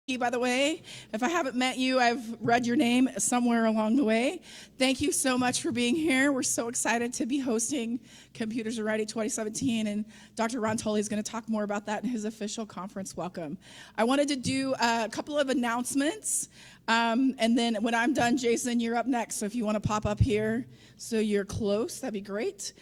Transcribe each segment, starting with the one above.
By the way, if I haven't met you, I've read your name somewhere along the way. Thank you so much for being here. We're so excited to be hosting Computers Are Ready 2017, and Dr. Ron Tolley is going to talk more about that in his official conference welcome. I wanted to do a couple of announcements, and then when I'm done, Jason, you're up next, so if you want to pop up here so you're close, that'd be great.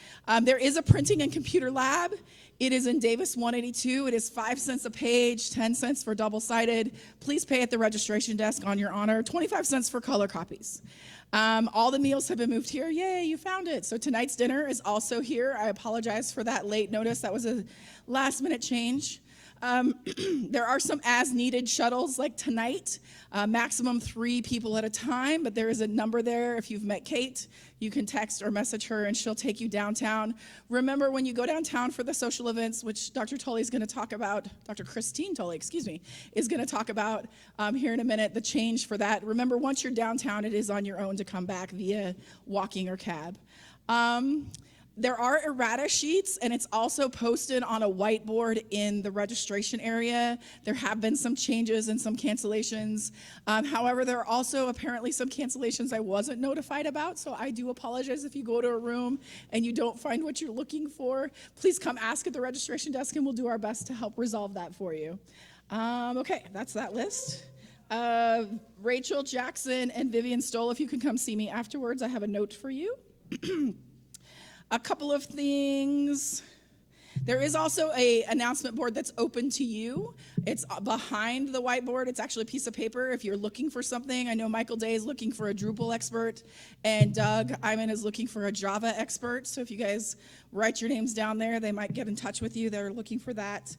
There is a printing and computer lab. It is in Davis 182. It is 5 cents a page, 10 cents for double-sided. Please pay at the registration desk on your honor. 25 cents for color copies. All the meals have been moved here. Yay, you found it. So tonight's dinner is also here. I apologize for that late notice. That was a last-minute change. There are some as-needed shuttles like tonight, maximum 3 people at a time, but there is a number there. If you've met Kate, you can text or message her and she'll take you downtown. Remember, when you go downtown for the social events, which Dr. Tolley is going to talk about, Dr. Christine Tolley, is going to talk about here in a minute, the change for that. Remember, once you're downtown, it is on your own to come back via walking or cab. There are errata sheets, and it's also posted on a whiteboard in the registration area. There have been some changes and some cancellations. However, there are also apparently some cancellations I wasn't notified about, so I do apologize if you go to a room and you don't find what you're looking for. Please come ask at the registration desk, and we'll do our best to help resolve that for you. Okay, that's that list. Rachel, Jackson, and Vivian Stoll, if you can come see me afterwards, I have a note for you. A couple of things. There is also an announcement board that's open to you. It's behind the whiteboard. It's actually a piece of paper if you're looking for something. I know Michael Day is looking for a Drupal expert, and Doug Iman is looking for a Java expert. So if you guys write your names down there, they might get in touch with you. They're looking for that.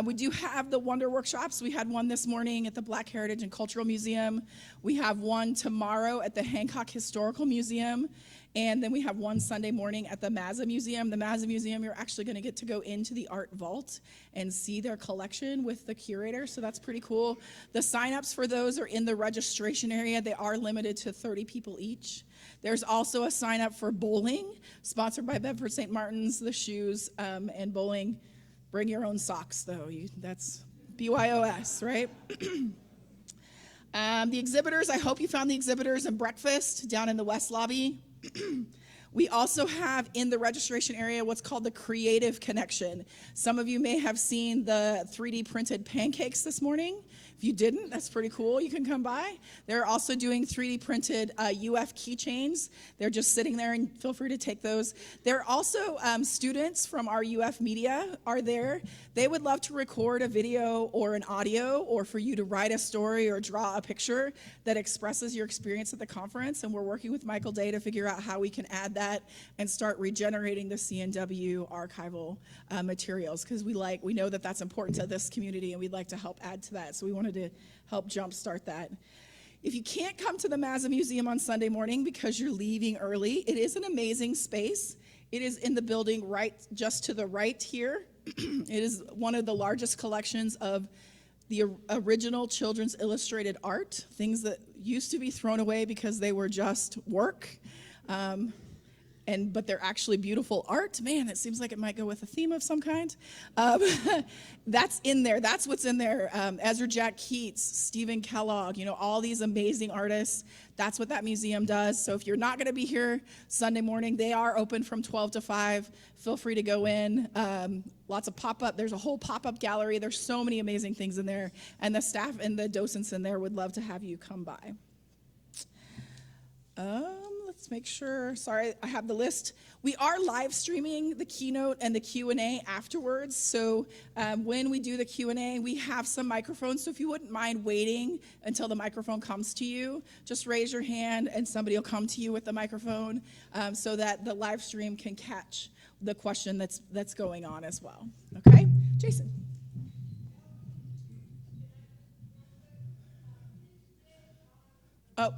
We do have the Wonder Workshops. We had one this morning at the Black Heritage and Cultural Museum. We have one tomorrow at the Hancock Historical Museum. And then we have one Sunday morning at the Mazza Museum. The Mazza Museum, you're actually going to get to go into the art vault and see their collection with the curator, so that's pretty cool. The sign-ups for those are in the registration area. They are limited to 30 people each. There's also a sign-up for bowling, sponsored by Bedford St. Martin's, the shoes, and bowling. Bring your own socks, though. That's BYOS, right? The Exhibitors, I hope you found the Exhibitors and breakfast down in the West Lobby. We also have in the registration area what's called the Creative Connection. Some of you may have seen the 3D printed pancakes this morning. If you didn't, that's pretty cool. You can come by. They're also doing 3D printed UF keychains. They're just sitting there, and feel free to take those. There are also students from our UF media are there. They would love to record a video or an audio, or for you to write a story or draw a picture that expresses your experience at the conference. And we're working with Michael Day to figure out how we can add that and start regenerating the CNW archival materials, because we know that that's important to this community, and we'd like to help add to that. So we wanted to help jumpstart that. If you can't come to the Mazza Museum on Sunday morning because you're leaving early, it is an amazing space. It is in the building right just to the right here. It is one of the largest collections of the original children's illustrated art, things that used to be thrown away because they were just work. But they're actually beautiful art. Man, it seems like it might go with a theme of some kind. That's in there. That's what's in there. Ezra Jack Keats, Stephen Kellogg, all these amazing artists. That's what that museum does. So if you're not going to be here Sunday morning, they are open from 12 to 5. Feel free to go in. Lots of pop-up. There's a whole pop-up gallery. There's so many amazing things in there. And the staff and the docents in there would love to have you come by. Let's make sure. Sorry, I have the list. We are live streaming the keynote and the Q&A afterwards. So when we do the Q&A, we have some microphones. So if you wouldn't mind waiting until the microphone comes to you, just raise your hand and somebody will come to you with the microphone so that the live stream can catch the question that's going on as well. Okay, Jason. Oh.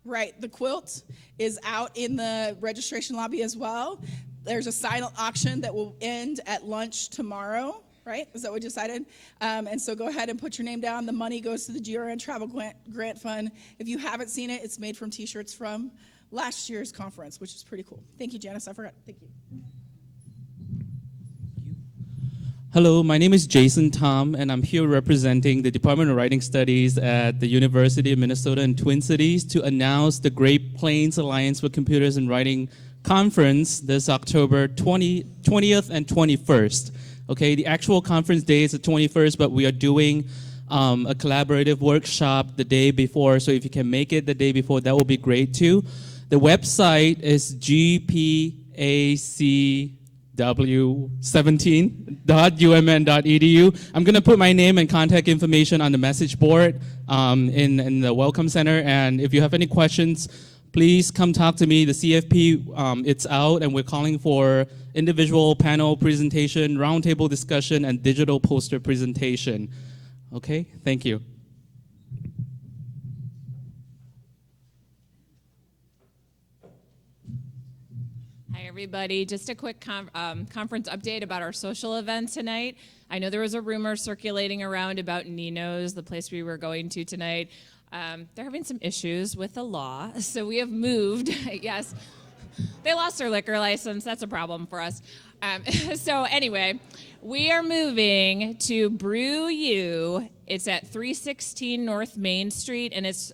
Right, the quilt is out in the registration lobby as well. There's a silent auction that will end at lunch tomorrow, right? Is that what we decided? And so go ahead and put your name down. The money goes to the GRN Travel Grant Fund. If you haven't seen it, it's made from t-shirts from last year's conference, which is pretty cool. Thank you, Janice. I forgot. Thank you. Hello, my name is Jason Tom, and I'm here representing the Department of Writing Studies at the University of Minnesota in Twin Cities to announce the Great Plains Alliance for Computers and Writing Conference this October 20th and 21st. Okay, the actual conference day is the 21st, but we are doing a collaborative workshop the day before, so if you can make it the day before, that will be great too. The website is gpacw17.umn.edu. I'm going to put my name and contact information on the message board in the Welcome Center, and if you have any questions, please come talk to me. The CFP, it's out, and we're calling for individual panel presentation, roundtable discussion, and digital poster presentation. Okay, thank you. Hi, everybody. Just a quick conference update about our social event tonight. I know there was a rumor circulating around about Nino's, the place we were going to tonight. They're having some issues with the law, so we have moved. Yes, they lost their liquor license. That's a problem for us. So anyway, we are moving to Brew U. It's at 316 North Main Street, and it's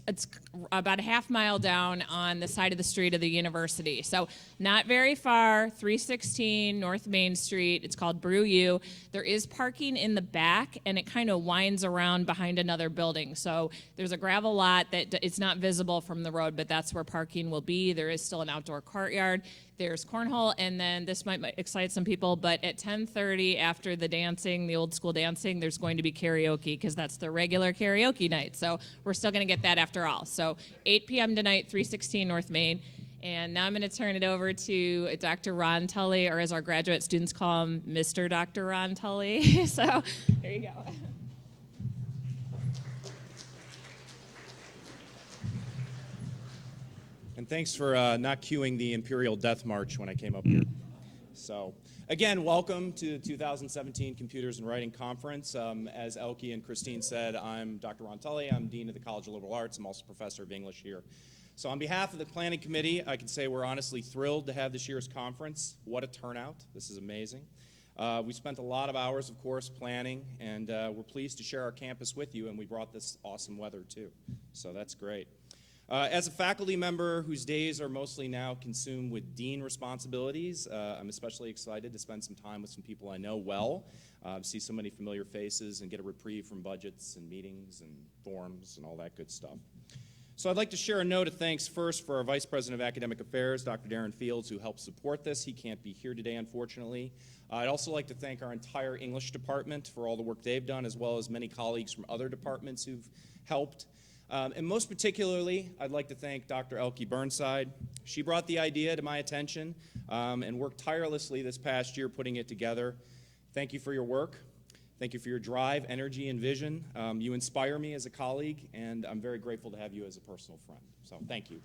about a half mile down on the side of the street of the university. So not very far, 316 North Main Street. It's called Brew U. There is parking in the back, and it kind of winds around behind another building. So there's a gravel lot that it's not visible from the road, but that's where parking will be. There is still an outdoor courtyard. There's cornhole, and then this might excite some people, but at 10:30 after the dancing, the old school dancing, there's going to be karaoke because that's the regular karaoke night. So we're still going to get that after all. So 8 p.m. tonight, 316 North Main. And now I'm going to turn it over to Dr. Ron Tully, or as our graduate students call him, Mr. Dr. Ron Tully. So there you go. And thanks for not cueing the Imperial Death March when I came up here. So, again, welcome to the 2017 Computers and Writing Conference. As Elke and Christine said, I'm Dr. Ron Tully. I'm Dean of the College of Liberal Arts. I'm also Professor of English here. So on behalf of the Planning Committee, I can say we're honestly thrilled to have this year's conference. What a turnout. This is amazing. We spent a lot of hours, of course, planning, and we're pleased to share our campus with you, and we brought this awesome weather, too. So that's great. As a faculty member whose days are mostly now consumed with dean responsibilities, I'm especially excited to spend some time with some people I know well, see so many familiar faces, and get a reprieve from budgets and meetings and forms and all that good stuff. So I'd like to share a note of thanks first for our Vice President of Academic Affairs, Dr. Darren Fields, who helped support this. He can't be here today, unfortunately. I'd also like to thank our entire English department for all the work they've done, as well as many colleagues from other departments who've helped. And most particularly, I'd like to thank Dr. Elke Burnside. She brought the idea to my attention and worked tirelessly this past year putting it together. Thank you for your work. Thank you for your drive, energy, and vision. You inspire me as a colleague, and I'm very grateful to have you as a personal friend. So thank you.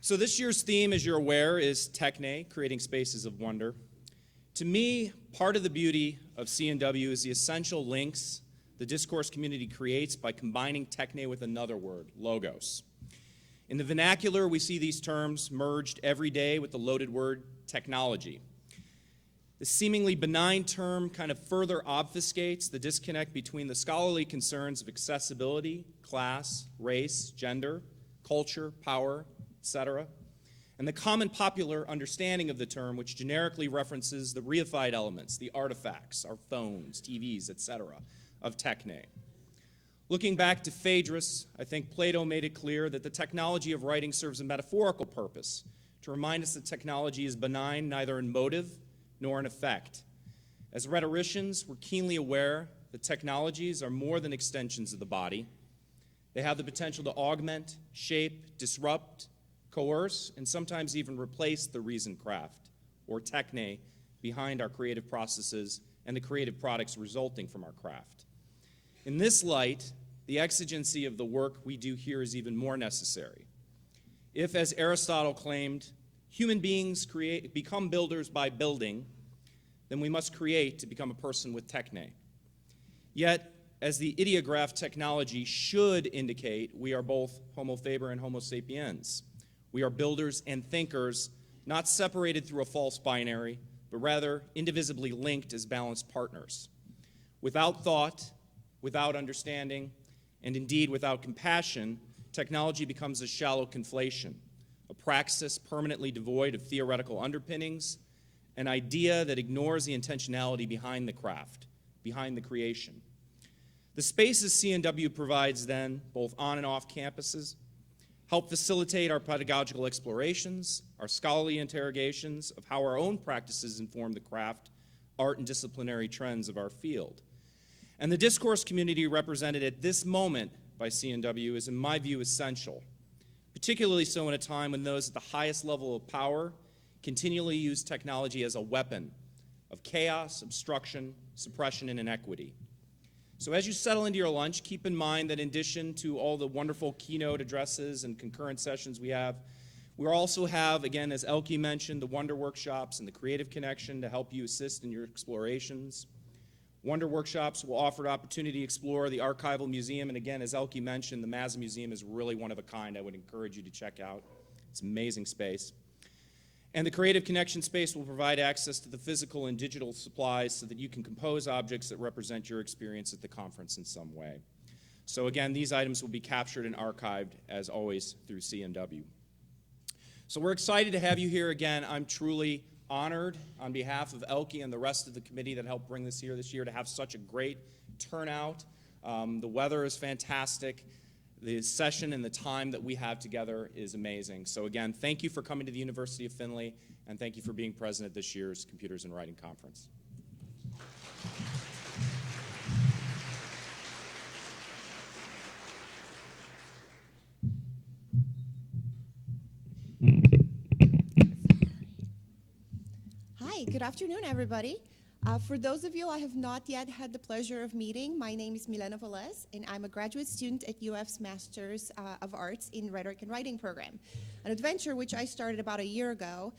So this year's theme, as you're aware, is Techne, Creating Spaces of Wonder. To me, part of the beauty of C&W is the essential links the discourse community creates by combining techne with another word, logos. In the vernacular, we see these terms merged every day with the loaded word technology. The seemingly benign term kind of further obfuscates the disconnect between the scholarly concerns of accessibility, class, race, gender, culture, power, etc., and the common popular understanding of the term, which generically references the reified elements, the artifacts, our phones, TVs, etc., of techne. Looking back to Phaedrus, I think Plato made it clear that the technology of writing serves a metaphorical purpose to remind us that technology is benign neither in motive nor in effect. As rhetoricians, we're keenly aware that technologies are more than extensions of the body. They have the potential to augment, shape, disrupt, coerce, and sometimes even replace the reasoned craft, or techne, behind our creative processes and the creative products resulting from our craft. In this light, the exigency of the work we do here is even more necessary. If, as Aristotle claimed, human beings become builders by building, then we must create to become a person with techne. Yet, as the ideograph technology should indicate, we are both Homo faber and Homo sapiens. We are builders and thinkers, not separated through a false binary, but rather indivisibly linked as balanced partners. Without thought, without understanding, and indeed without compassion, technology becomes a shallow conflation, a praxis permanently devoid of theoretical underpinnings, an idea that ignores the intentionality behind the craft, behind the creation. The spaces C&W provides then, both on and off campuses, help facilitate our pedagogical explorations, our scholarly interrogations of how our own practices inform the craft, art, and disciplinary trends of our field. And the discourse community represented at this moment by C&W is, in my view, essential, particularly so in a time when those at the highest level of power continually use technology as a weapon of chaos, obstruction, suppression, and inequity. So as you settle into your lunch, keep in mind that in addition to all the wonderful keynote addresses and concurrent sessions we also have, again, as Elke mentioned, the Wonder Workshops and the Creative Connection to help you assist in your explorations. Wonder Workshops will offer an opportunity to explore the archival museum, and again, as Elke mentioned, the Mazza Museum is really one of a kind. I would encourage you to check out. It's an amazing space. And the Creative Connection space will provide access to the physical and digital supplies so that you can compose objects that represent your experience at the conference in some way. So again, these items will be captured and archived, as always, through C&W. So we're excited to have you here again. I'm truly honored on behalf of Elke and the rest of the committee that helped bring this here this year to have such a great turnout. The weather is fantastic. The session and the time that we have together is amazing. So again, thank you for coming to the University of Findlay, and thank you for being present at this year's Computers and Writing Conference. Hi, good afternoon, everybody. For those of you I have not yet had the pleasure of meeting, my name is Milena Velez, and I'm a graduate student at UF's Masters of Arts in Rhetoric and Writing program, an adventure which I started about a year ago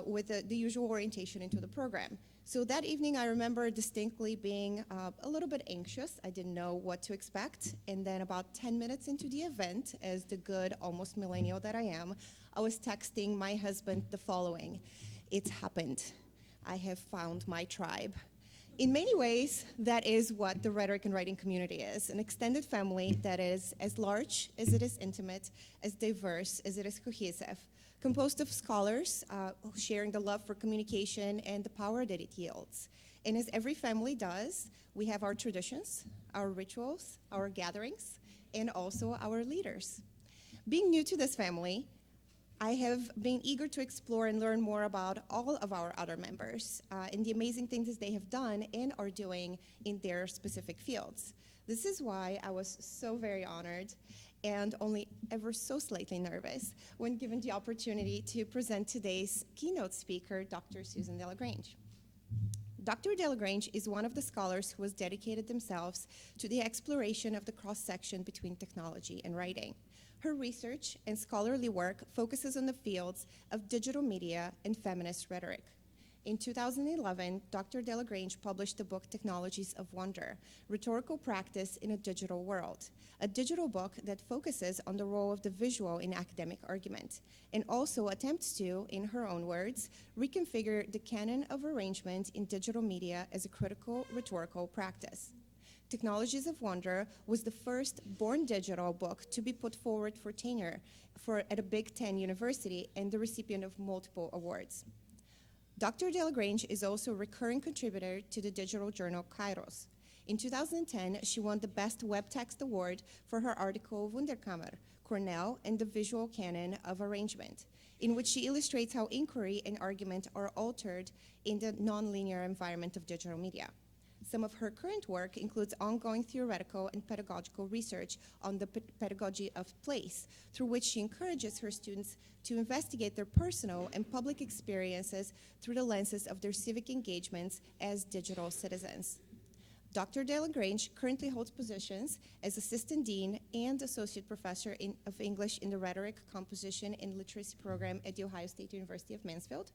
with the usual orientation into the program. So that evening, I remember distinctly being a little bit anxious. I didn't know what to expect, and then about 10 minutes into the event, as the good, almost millennial that I am, I was texting my husband the following: "It's happened. I have found my tribe." In many ways, that is what the Rhetoric and Writing community is, an extended family that is as large as it is intimate, as diverse as it is cohesive, composed of scholars sharing the love for communication and the power that it yields. And as every family does, we have our traditions, our rituals, our gatherings, and also our leaders. Being new to this family, I have been eager to explore and learn more about all of our other members and the amazing things that they have done and are doing in their specific fields. This is why I was so very honored and only ever so slightly nervous when given the opportunity to present today's keynote speaker, Dr. Susan Delagrange. Dr. Delagrange is one of the scholars who has dedicated themselves to the exploration of the cross-section between technology and writing. Her research and scholarly work focuses on the fields of digital media and feminist rhetoric. In 2011, Dr. Delagrange published the book Technologies of Wonder, Rhetorical Practice in a Digital World, a digital book that focuses on the role of the visual in academic argument, and also attempts to, in her own words, reconfigure the canon of arrangement in digital media as a critical rhetorical practice. Technologies of Wonder was the first born digital book to be put forward for tenure at a Big Ten university and the recipient of multiple awards. Dr. Delagrange is also a recurring contributor to the digital journal Kairos. In 2010, she won the Best Web Text Award for her article Wunderkammer, Cornell and the Visual Canon of Arrangement, in which she illustrates how inquiry and argument are altered in the nonlinear environment of digital media. Some of her current work includes ongoing theoretical and pedagogical research on the pedagogy of place, through which she encourages her students to investigate their personal and public experiences through the lenses of their civic engagements as digital citizens. Dr. Delangrange currently holds positions as Assistant Dean and Associate Professor of English in the Rhetoric, Composition, and Literacy program at The Ohio State University of Mansfield.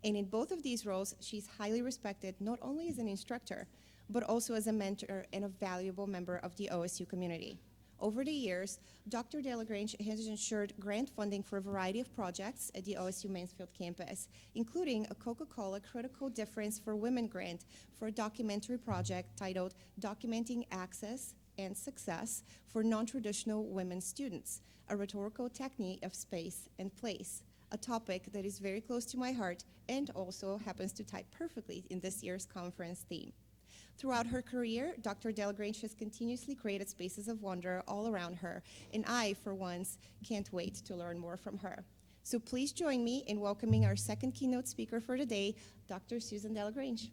And in both of these roles, she's highly respected not only as an instructor, but also as a mentor and a valuable member of the OSU community. Over the years, Dr. Delagrange has ensured grant funding for a variety of projects at the OSU Mansfield campus, including a Coca-Cola Critical Difference for Women grant for a documentary project titled Documenting Access and Success for Non-Traditional Women Students, a rhetorical technique of space and place, a topic that is very close to my heart and also happens to tie perfectly in this year's conference theme. Throughout her career, Dr. Delagrange has continuously created spaces of wonder all around her, and I, for once, can't wait to learn more from her. So please join me in welcoming our second keynote speaker for the day, Dr. Susan Delagrange.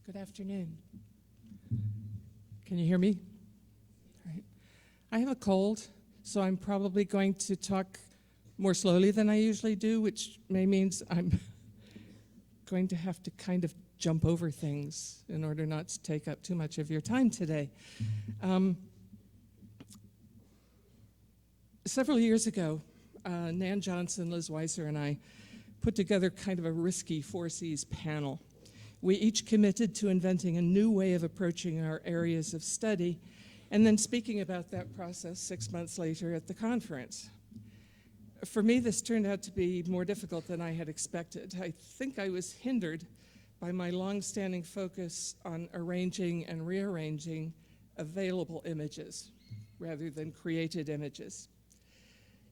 Good afternoon. Can you hear me? All right. I have a cold, so I'm probably going to talk more slowly than I usually do, which means I'm going to have to kind of jump over things in order not to take up too much of your time today. Several years ago, Nan Johnson, Liz Weiser, and I put together kind of a risky 4Cs panel. We each committed to inventing a new way of approaching our areas of study and then speaking about that process 6 months later at the conference. For me, this turned out to be more difficult than I had expected. I think I was hindered by my long-standing focus on arranging and rearranging available images rather than created images.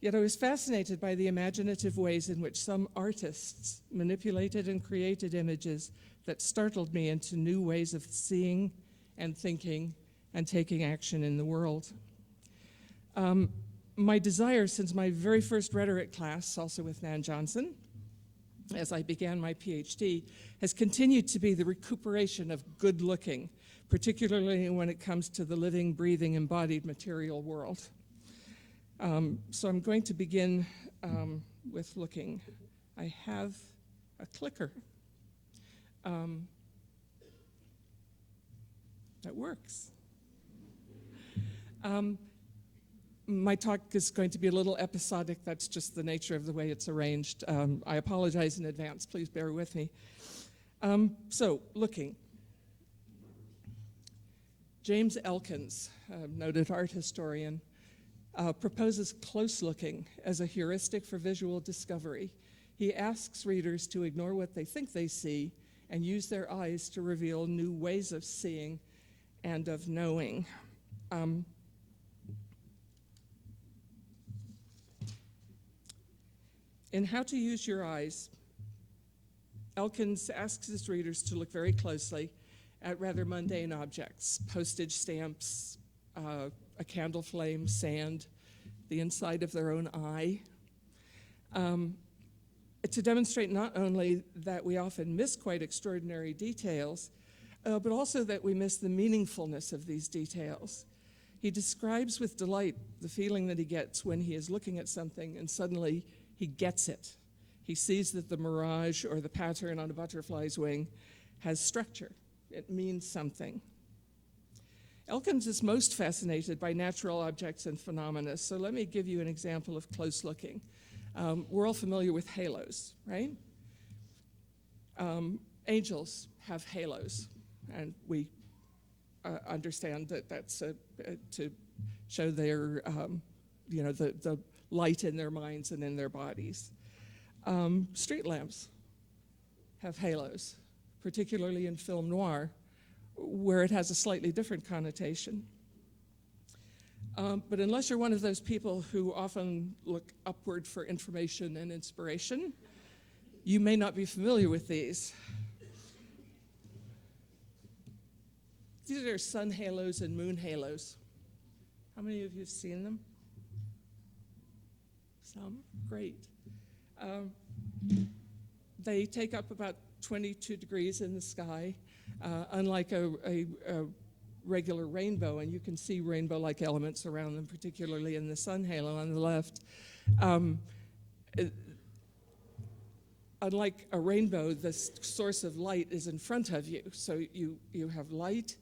Yet I was fascinated by the imaginative ways in which some artists manipulated and created images that startled me into new ways of seeing and thinking and taking action in the world. My desire since my very first rhetoric class, also with Nan Johnson, as I began my PhD, has continued to be the recuperation of good looking, particularly when it comes to the living, breathing, embodied material world. So I'm going to begin with looking. I have a clicker. That works. My talk is going to be a little episodic. That's just the nature of the way it's arranged. I apologize in advance. Please bear with me. So, looking. James Elkins, a noted art historian, proposes close looking as a heuristic for visual discovery. He asks readers to ignore what they think they see and use their eyes to reveal new ways of seeing and of knowing. In How to Use Your Eyes, Elkins asks his readers to look very closely at rather mundane objects, postage stamps, a candle flame, sand, the inside of their own eye, to demonstrate not only that we often miss quite extraordinary details, but also that we miss the meaningfulness of these details. He describes with delight the feeling that he gets when he is looking at something and suddenly he gets it. He sees that the mirage or the pattern on a butterfly's wing has structure. It means something. Elkins is most fascinated by natural objects and phenomena, so let me give you an example of close looking. We're all familiar with halos, right? Angels have halos, and we understand that that's to show their, the light in their minds and in their bodies. Street lamps have halos, particularly in film noir, where it has a slightly different connotation. But unless you're one of those people who often look upward for information and inspiration, you may not be familiar with these. These are sun halos and moon halos. How many of you have seen them? Some? Great. They take up about 22 degrees in the sky, unlike a regular rainbow, and you can see rainbow-like elements around them, particularly in the sun halo on the left. Unlike a rainbow, the source of light is in front of you. So you have light,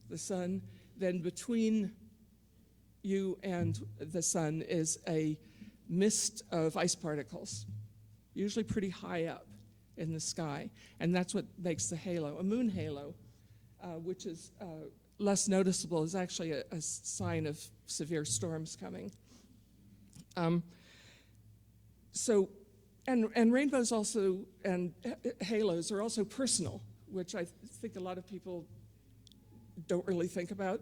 the sun, then between you and the sun is a mist of ice particles, usually pretty high up in the sky, and that's what makes the halo. A moon halo, which is less noticeable, is actually a sign of severe storms coming. And rainbows also, and halos are also personal, which I think a lot of people don't really think about.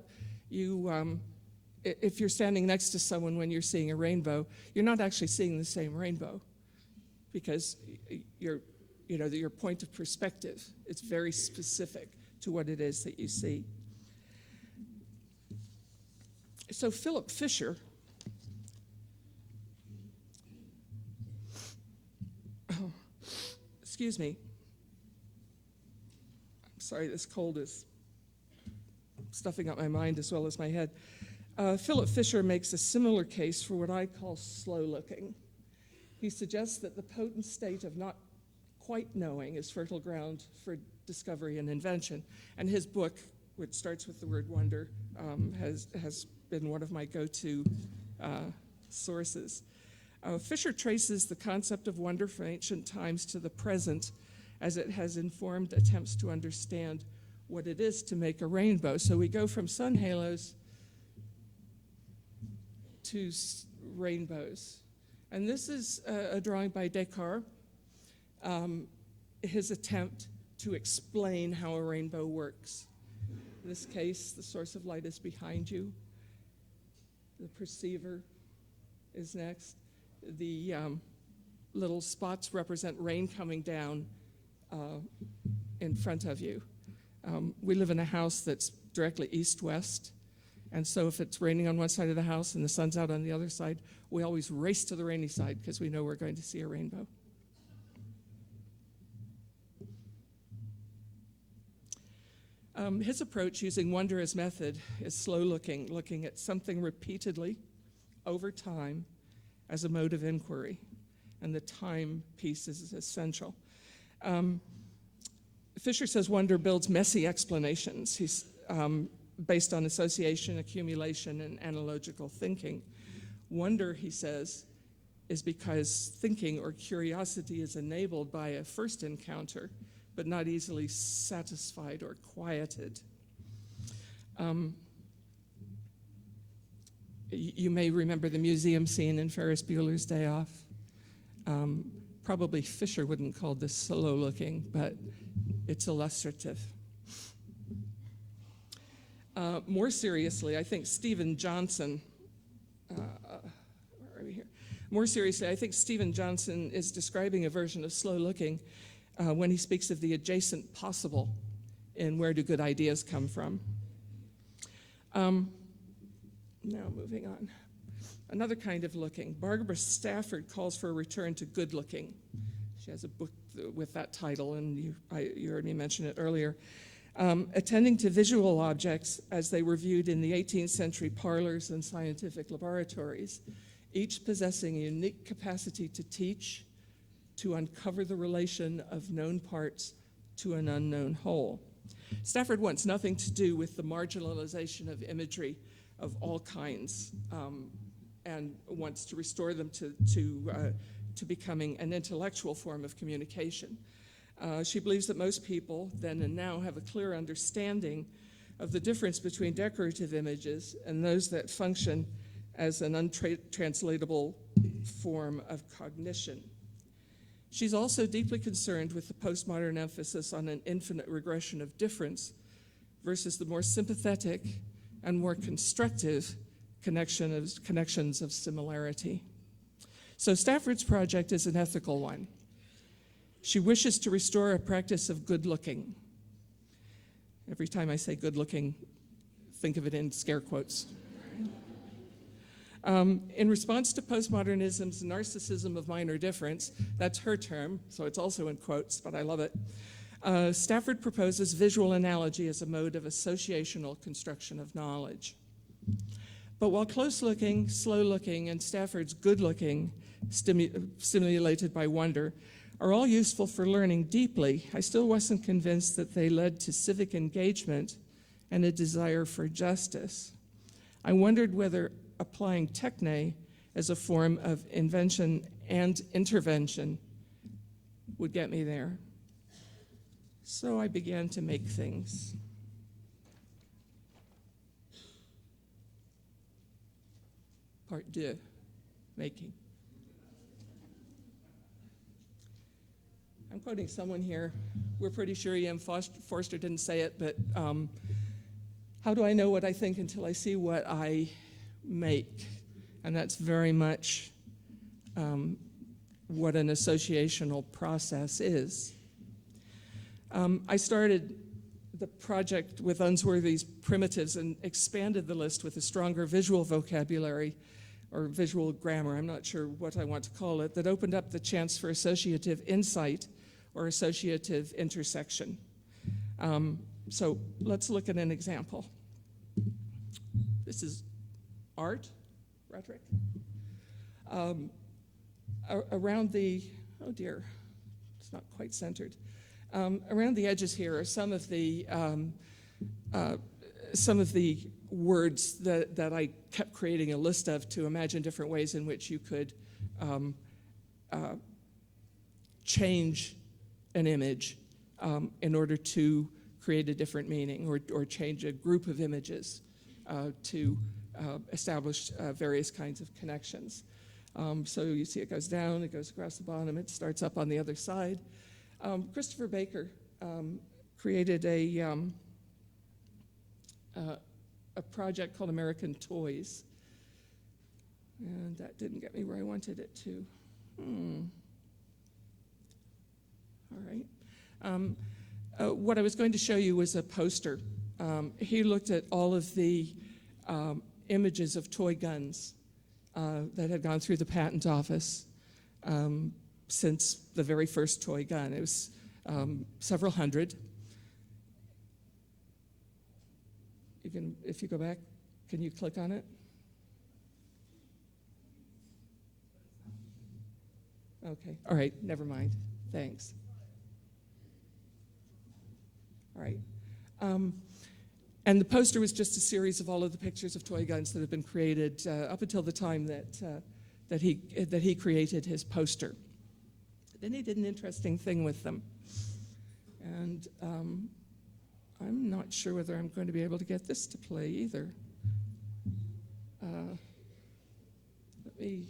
If you're standing next to someone when you're seeing a rainbow, you're not actually seeing the same rainbow, because your point of perspective is very specific to what it is that you see. So Philip Fisher, excuse me, I'm sorry, this cold is stuffing up my mind as well as my head. Philip Fisher makes a similar case for what I call slow looking. He suggests that the potent state of not quite knowing is fertile ground for discovery and invention. And his book, which starts with the word wonder, has been one of my go-to sources. Fisher traces the concept of wonder from ancient times to the present as it has informed attempts to understand what it is to make a rainbow. So we go from sun halos to rainbows. And this is a drawing by Descartes, his attempt to explain how a rainbow works. In this case, the source of light is behind you. The perceiver is next. The little spots represent rain coming down in front of you. We live in a house that's directly east-west, and so if it's raining on one side of the house and the sun's out on the other side, we always race to the rainy side because we know we're going to see a rainbow. His approach, using wonder as method, is slow looking at something repeatedly over time as a mode of inquiry, and the time piece is essential. Fisher says wonder builds messy explanations. He's based on association, accumulation, and analogical thinking. Wonder, he says, is because thinking or curiosity is enabled by a first encounter, but not easily satisfied or quieted. You may remember the museum scene in Ferris Bueller's Day Off. Probably Fisher wouldn't call this slow looking, but it's illustrative. More seriously, I think Stephen Johnson, where are we here? More seriously, I think Stephen Johnson is describing a version of slow looking when he speaks of the adjacent possible in Where Do Good Ideas Come From? Now moving on. Another kind of looking. Barbara Stafford calls for a return to good looking. She has a book with that title, and you heard me mention it earlier. Attending to visual objects as they were viewed in the 18th century parlors and scientific laboratories, each possessing a unique capacity to teach, to uncover the relation of known parts to an unknown whole. Stafford wants nothing to do with the marginalization of imagery of all kinds, and wants to restore them to becoming an intellectual form of communication. She believes that most people then and now have a clear understanding of the difference between decorative images and those that function as an untranslatable form of cognition. She's also deeply concerned with the postmodern emphasis on an infinite regression of difference versus the more sympathetic and more constructive connections of similarity. So Stafford's project is an ethical one. She wishes to restore a practice of good looking. Every time I say good looking, think of it in scare quotes. In response to postmodernism's narcissism of minor difference, that's her term, so it's also in quotes, but I love it. Stafford proposes visual analogy as a mode of associational construction of knowledge. But while close looking, slow looking, and Stafford's good looking, stimulated by wonder, are all useful for learning deeply, I still wasn't convinced that they led to civic engagement and a desire for justice. I wondered whether applying techne as a form of invention and intervention would get me there. So I began to make things. Part 2, making. I'm quoting someone here. We're pretty sure E.M. Forster didn't say it, but how do I know what I think until I see what I make? And that's very much what an associational process is. I started the project with Unsworthy's primitives and expanded the list with a stronger visual vocabulary or visual grammar, I'm not sure what I want to call it, that opened up the chance for associative insight or associative intersection. So let's look at an example. This is art, rhetoric. Around the, oh dear, it's not quite centered. Around the edges here are some of the words that I kept creating a list of to imagine different ways in which you could change an image in order to create a different meaning or change a group of images to establish various kinds of connections. So you see it goes down, it goes across the bottom, it starts up on the other side. Christopher Baker created a project called American Toys. And that didn't get me where I wanted it to. All right. What I was going to show you was a poster. He looked at all of the images of toy guns that had gone through the patent office since the very first toy gun. It was several hundred. You can, if you go back, can you click on it? Okay, all right, never mind, thanks. All right, and the poster was just a series of all of the pictures of toy guns that have been created up until the time that he created his poster. Then he did an interesting thing with them, and I'm not sure whether I'm going to be able to get this to play either. Let me,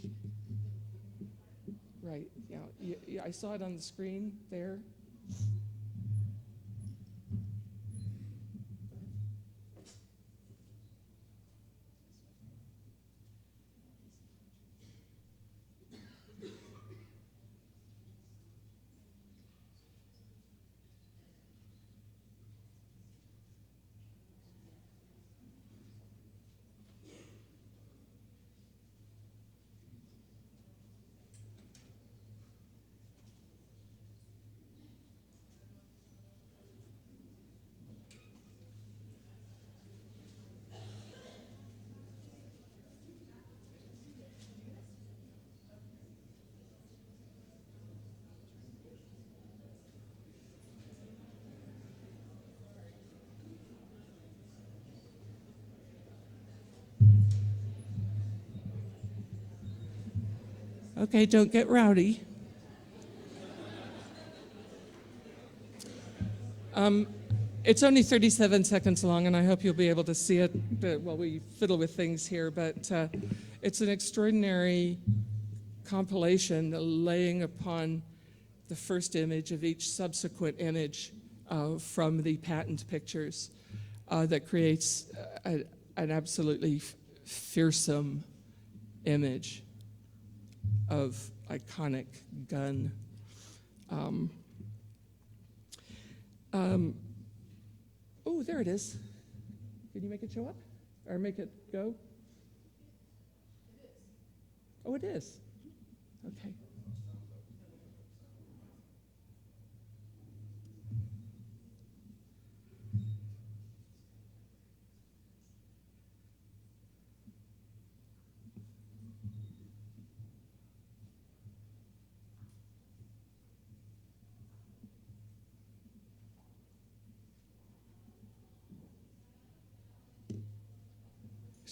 right, yeah, I saw it on the screen there. Okay, don't get rowdy. It's only 37 seconds long, and I hope you'll be able to see it while we fiddle with things here, but it's an extraordinary compilation laying upon the first image of each subsequent image from the patent pictures that creates an absolutely fearsome image of iconic gun. Oh, there it is. Can you make it show up? Or make it go? It is. Oh, it is. Okay.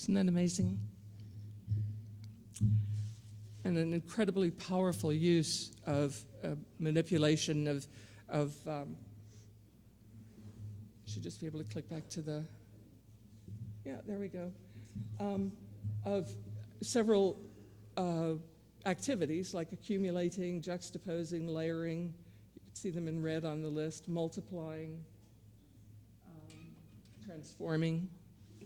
Isn't that amazing? And an incredibly powerful use of manipulation of should just be able to click back to the, yeah, there we go, of several activities like accumulating, juxtaposing, layering. You can see them in red on the list, multiplying, transforming,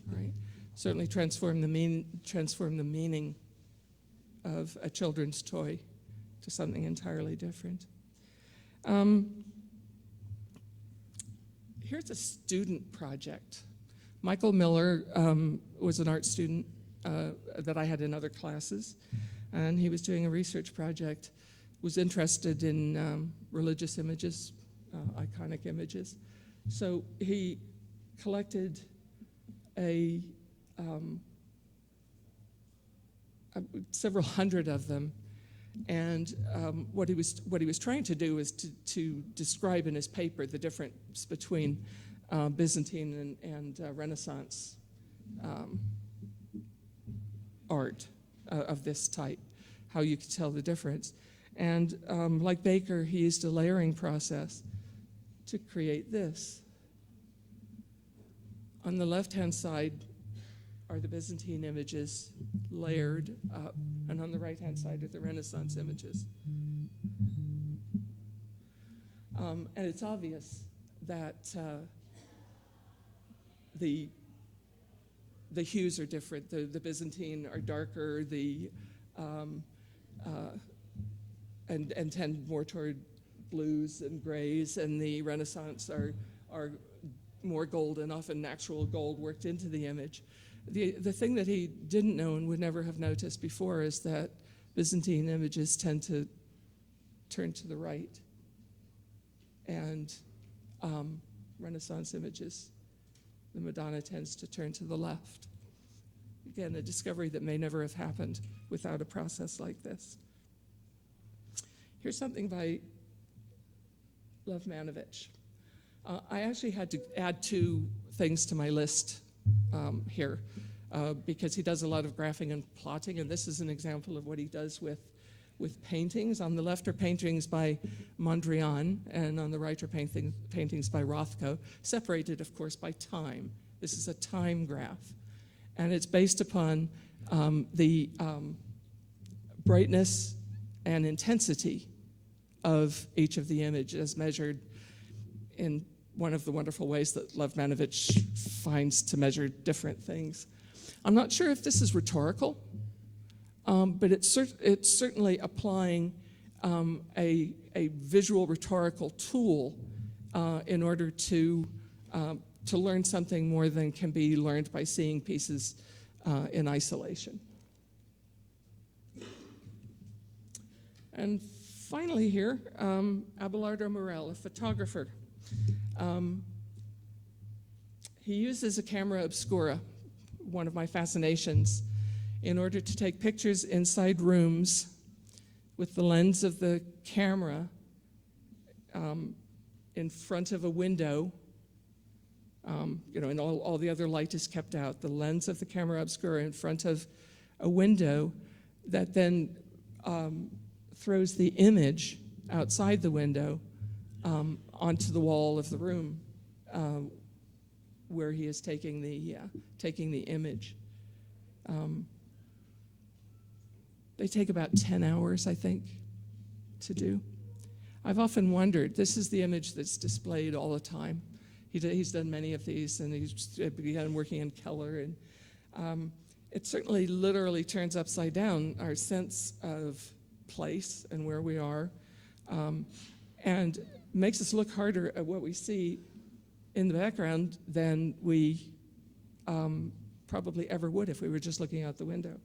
right? Certainly transform the meaning of a children's toy to something entirely different. Here's a student project. Michael Miller was an art student that I had in other classes, and he was doing a research project, was interested in religious images, iconic images. So he collected several hundred of them, and what he was trying to do is to describe in his paper the difference between Byzantine and Renaissance art of this type, how you could tell the difference. And like Baker, he used a layering process to create this. On the left-hand side are the Byzantine images layered up, and on the right-hand side are the Renaissance images. And it's obvious that the hues are different. The Byzantine are darker, and tend more toward blues and grays, and the Renaissance are more golden, often natural gold worked into the image. The thing that he didn't know and would never have noticed before is that Byzantine images tend to turn to the right, and Renaissance images, the Madonna tends to turn to the left. Again, a discovery that may never have happened without a process like this. Here's something by Lovmanovich. I actually had to add two things to my list here because he does a lot of graphing and plotting, and this is an example of what he does with paintings. On the left are paintings by Mondrian, and on the right are paintings by Rothko, separated, of course, by time. This is a time graph, and it's based upon the brightness and intensity of each of the images measured in one of the wonderful ways that Lovmanovich finds to measure different things. I'm not sure if this is rhetorical, but it's certainly applying a visual rhetorical tool in order to learn something more than can be learned by seeing pieces in isolation. And finally here, Abelardo Morell, a photographer. He uses a camera obscura, one of my fascinations, in order to take pictures inside rooms with the lens of the camera in front of a window, and all the other light is kept out. The lens of the camera obscura in front of a window that then throws the image outside the window onto the wall of the room where he is taking the image. They take about 10 hours, I think, to do. I've often wondered, this is the image that's displayed all the time. He's done many of these, and he's began working in Keller, and it certainly literally turns upside down our sense of place and where we are, and makes us look harder at what we see in the background than we probably ever would if we were just looking out the window.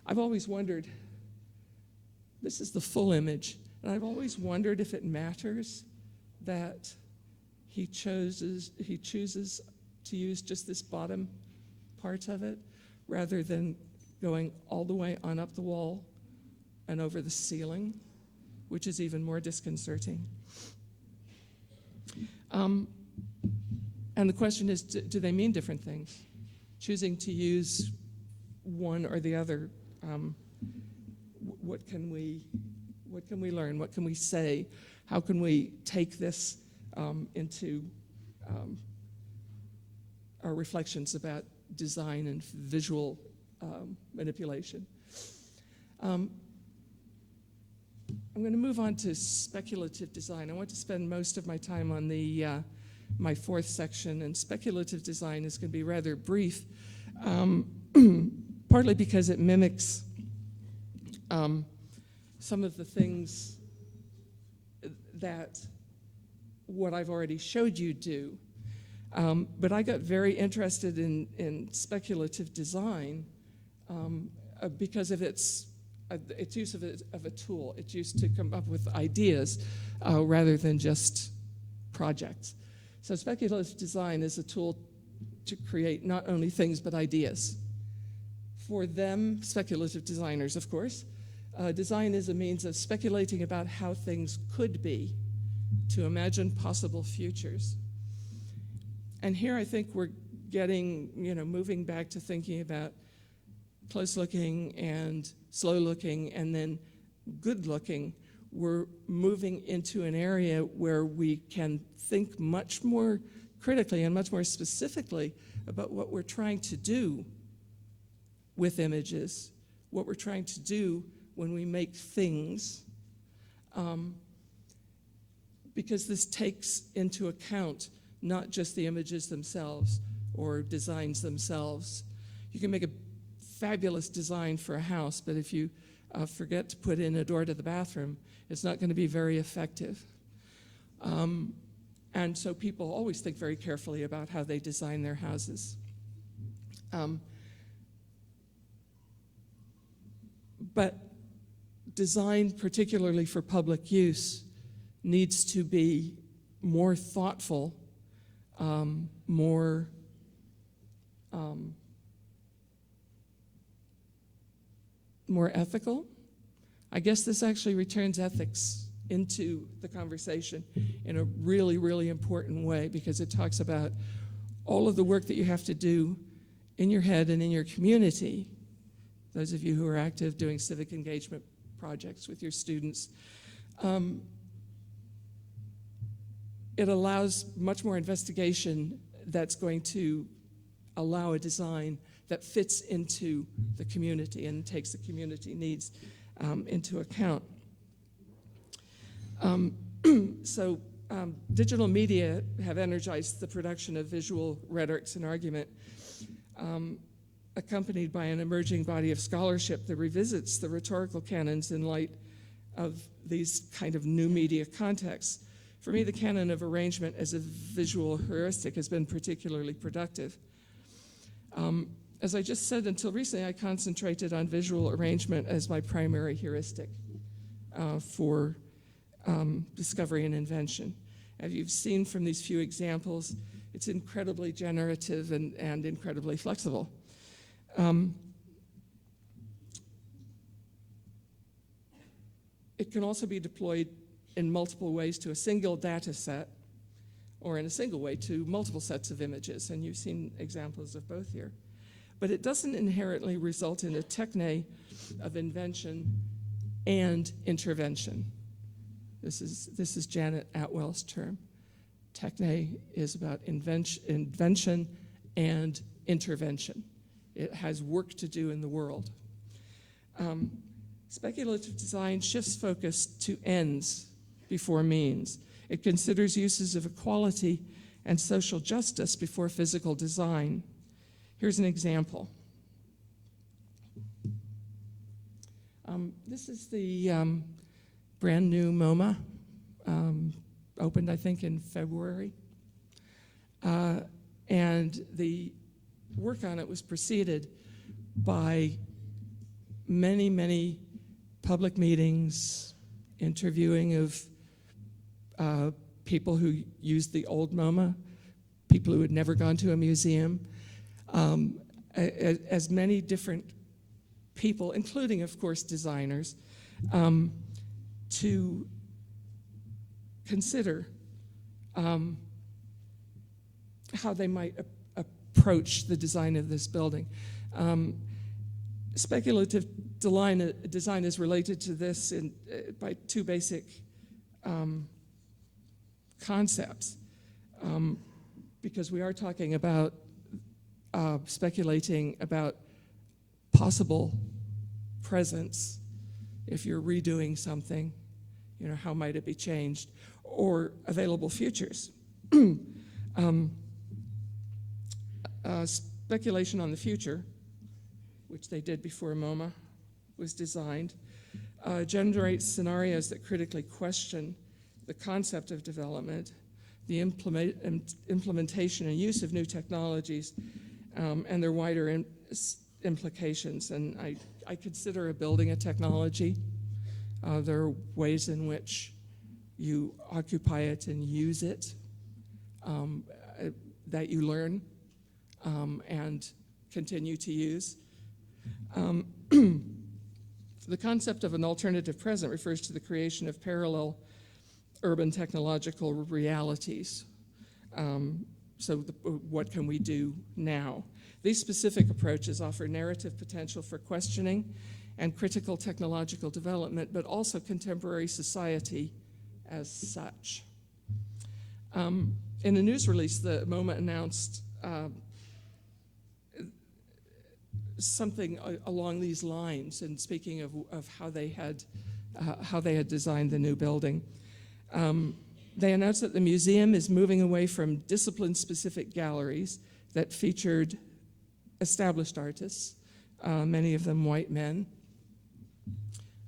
I've always wondered, this is the full image, and I've always wondered if it matters that he chooses to use just this bottom part of it rather than going all the way on up the wall and over the ceiling, which is even more disconcerting. And the question is, do they mean different things? choosing to use one or the other. What can we learn? What can we say? How can we take this into our reflections about design and visual manipulation? I'm going to move on to speculative design. I want to spend most of my time on the my fourth section, and speculative design is going to be rather brief, partly because it mimics some of the things that what I've already showed you do. But I got very interested in speculative design because of its use of a tool. It's used to come up with ideas rather than just projects. So speculative design is a tool to create not only things but ideas. For them, speculative designers, of course, design is a means of speculating about how things could be, to imagine possible futures. And here I think we're getting, moving back to thinking about close looking and slow looking and then good looking. We're moving into an area where we can think much more critically and much more specifically about what we're trying to do with images, what we're trying to do when we make things, because this takes into account not just the images themselves or designs themselves. You can make a fabulous design for a house, but if you forget to put in a door to the bathroom, it's not going to be very effective. And so people always think very carefully about how they design their houses. But design, particularly for public use, needs to be more thoughtful, more ethical. I guess this actually returns ethics into the conversation in a really, really important way, because it talks about all of the work that you have to do in your head and in your community. Those of you who are active doing civic engagement projects with your students, it allows much more investigation that's going to allow a design that fits into the community and takes the community needs into account. Digital media have energized the production of visual rhetorics and argument, accompanied by an emerging body of scholarship that revisits the rhetorical canons in light of these kind of new media contexts. For me, the canon of arrangement as a visual heuristic has been particularly productive. As I just said, until recently, I concentrated on visual arrangement as my primary heuristic for discovery and invention. As you've seen from these few examples, it's incredibly generative and incredibly flexible. It can also be deployed in multiple ways to a single data set, or in a single way to multiple sets of images, and you've seen examples of both here. But it doesn't inherently result in a techne of invention and intervention. This is Janet Atwell's term. Techne is about invention and intervention. It has work to do in the world. Speculative design shifts focus to ends before means. It considers uses of equality and social justice before physical design. Here's an example. This is the brand new MoMA, opened I think in February. And the work on it was preceded by many, many public meetings, interviewing of people who used the old MoMA, people who had never gone to a museum, as many different people, including, of course, designers, to consider how they might approach the design of this building. Speculative design is related to this by two basic concepts, because we are talking about speculating about possible presence. If you're redoing something, how might it be changed, or available futures. Speculation on the future, which they did before MoMA was designed, generates scenarios that critically question the concept of development, the implementation and use of new technologies, and their wider implications. And I consider a building a technology. There are ways in which you occupy it and use it that you learn and continue to use. The concept of an alternative present refers to the creation of parallel urban technological realities. What can we do now? These specific approaches offer narrative potential for questioning and critical technological development, but also contemporary society as such. In a news release, the MoMA announced something along these lines, and speaking of how they had designed the new building. They announced that the museum is moving away from discipline-specific galleries that featured established artists, many of them white men.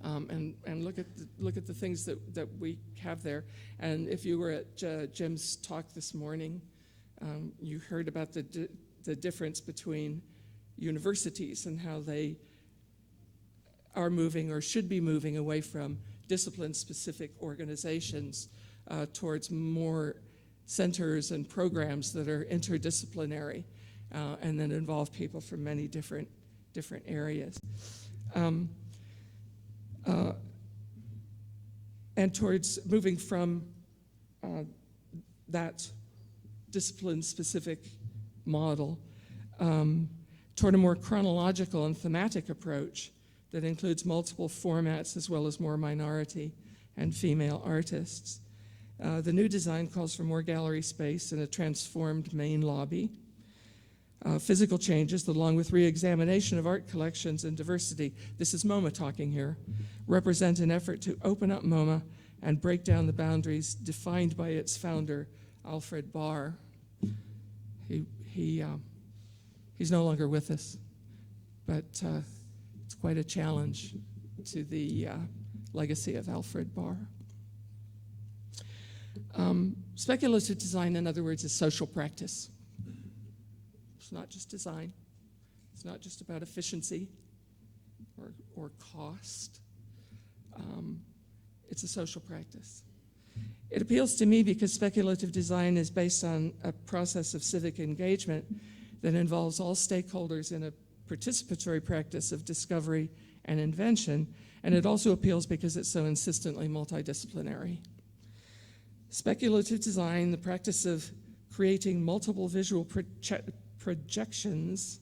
And look at the things that we have there. And if you were at Jim's talk this morning, you heard about the difference between universities and how they are moving or should be moving away from discipline-specific organizations towards more centers and programs that are interdisciplinary and that involve people from many different areas. And towards moving from that discipline-specific model toward a more chronological and thematic approach that includes multiple formats as well as more minority and female artists. The new design calls for more gallery space and a transformed main lobby. Physical changes, along with re-examination of art collections and diversity, this is MoMA talking here, represent an effort to open up MoMA and break down the boundaries defined by its founder, Alfred Barr. He's no longer with us, but it's quite a challenge to the legacy of Alfred Barr. Speculative design, in other words, is social practice. It's not just design. It's not just about efficiency or cost. It's a social practice. It appeals to me because speculative design is based on a process of civic engagement that involves all stakeholders in a participatory practice of discovery and invention, and it also appeals because it's so insistently multidisciplinary. Speculative design, the practice of creating multiple visual projections